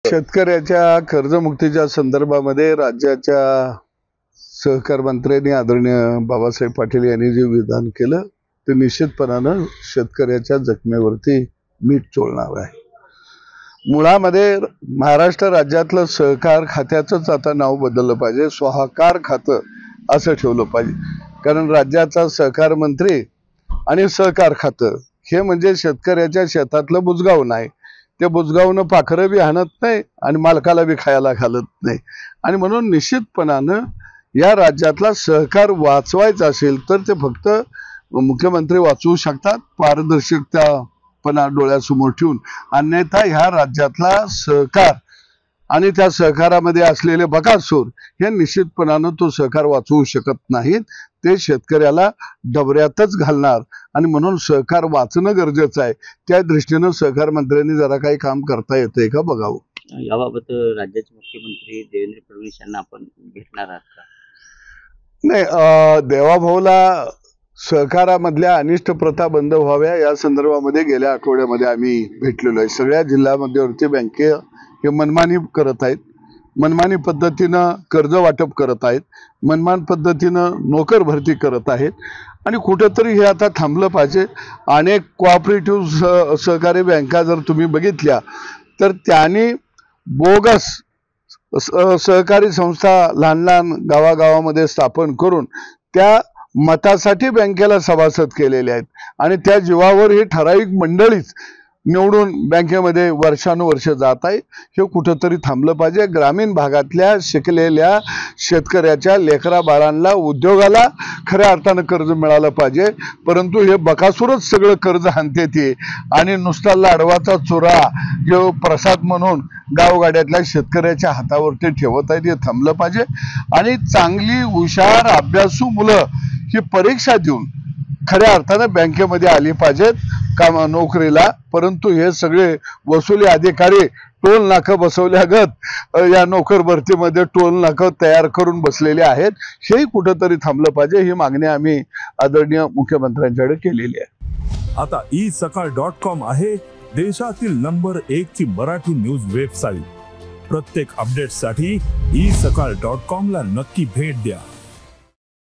शेतकऱ्याच्या कर्जमुक्तीच्या संदर्भामध्ये राज्याच्या सहकार मंत्र्यांनी आदरणीय बाबासाहेब पाटील यांनी जे विधान केलं ते निश्चितपणानं शेतकऱ्याच्या जखमेवरती मीठ चोळणार आहे. मुळामध्ये महाराष्ट्र राज्यातलं सहकार खात्याचंच आता नाव बदललं पाहिजे, स्वाहाकार खातं असं ठेवलं पाहिजे. कारण राज्याचा सहकार मंत्री आणि सहकार खातं हे म्हणजे शेतकऱ्याच्या शेतातलं बुजगाव नाही. ते बुजगावनं पाखरं बी हाणत नाही आणि मालकाला बी खायला घालत नाही. आणि म्हणून निश्चितपणानं या राज्यातला सहकार वाचवायचा असेल तर ते फक्त मुख्यमंत्री वाचवू शकतात, पारदर्शकतापणा डोळ्यासमोर ठेवून. अन्यथा ह्या राज्यातला सहकार आणि त्या सहकारामध्ये असलेले बकासूर हे निश्चितपणानं तो सहकार वाचवू शकत नाहीत. ते शेतकऱ्याला डबऱ्यातच घालणार. आणि म्हणून सहकार वाचणं गरजेचं आहे. त्या दृष्टीनं सहकार मंत्र्यांनी जरा काही काम करता येतंय का बघावं. याबाबत राज्याचे मुख्यमंत्री देवेंद्र फडणवीस यांना आपण भेटणार आहात का? नाही, देवाभाऊला सहकारामधल्या अनिष्ट प्रथा बंद व्हाव्या या संदर्भामध्ये गेल्या आठवड्यामध्ये आम्ही भेटलेलो आहे. सगळ्या जिल्हा मध्यवर्ती बँके हे मनमानी करत आहेत, मनमानी पद्धतीनं कर्ज वाटप करत आहेत, मनमानी पद्धतीनं नोकर भरती करत आहेत. आणि कुठंतरी हे आता थांबलं पाहिजे. अनेक कोऑपरेटिव्ह सहकारी बँका जर तुम्ही बघितल्या तर त्यांनी बोगस सहकारी संस्था लहान लहान गावागावामध्ये स्थापन करून त्या मतासाठी बँकेला सभासद केलेले आहेत. आणि त्या जीवावर ही ठराविक मंडळीच निवडून बँकेमध्ये वर्षानुवर्ष जात आहे. हे कुठंतरी थांबलं पाहिजे. ग्रामीण भागातल्या शिकलेल्या शेतकऱ्याच्या लेकरा बाळांना उद्योगाला खऱ्या अर्थानं कर्ज मिळालं पाहिजे. परंतु हे बकासूरच सगळं कर्ज हाणते ते आणि नुसता लाडवाचा चुरा जो प्रसाद म्हणून गावगाड्यातल्या शेतकऱ्याच्या हातावरती ठेवत आहे, ते थांबलं पाहिजे. आणि चांगली हुशार अभ्यासू मुलं ही परीक्षा देऊन खऱ्या अर्थानं बँकेमध्ये आली पाहिजेत नोकरीला. परंतु हे सगळे वसुली अधिकारी टोल नाकं बसवल्यागत या नोकर भरतीमध्ये टोल नाकं तयार करून बसलेले आहेत. हेही कुठंतरी थांबलं पाहिजे. ही मागणी आम्ही आदरणीय मुख्यमंत्र्यांच्याकडे केलेली आहे. आता isakal.com आहे देशातील नंबर 1 ची मराठी न्यूज वेबसाईट. प्रत्येक अपडेटसाठी isakal.com ला नक्की भेट द्या.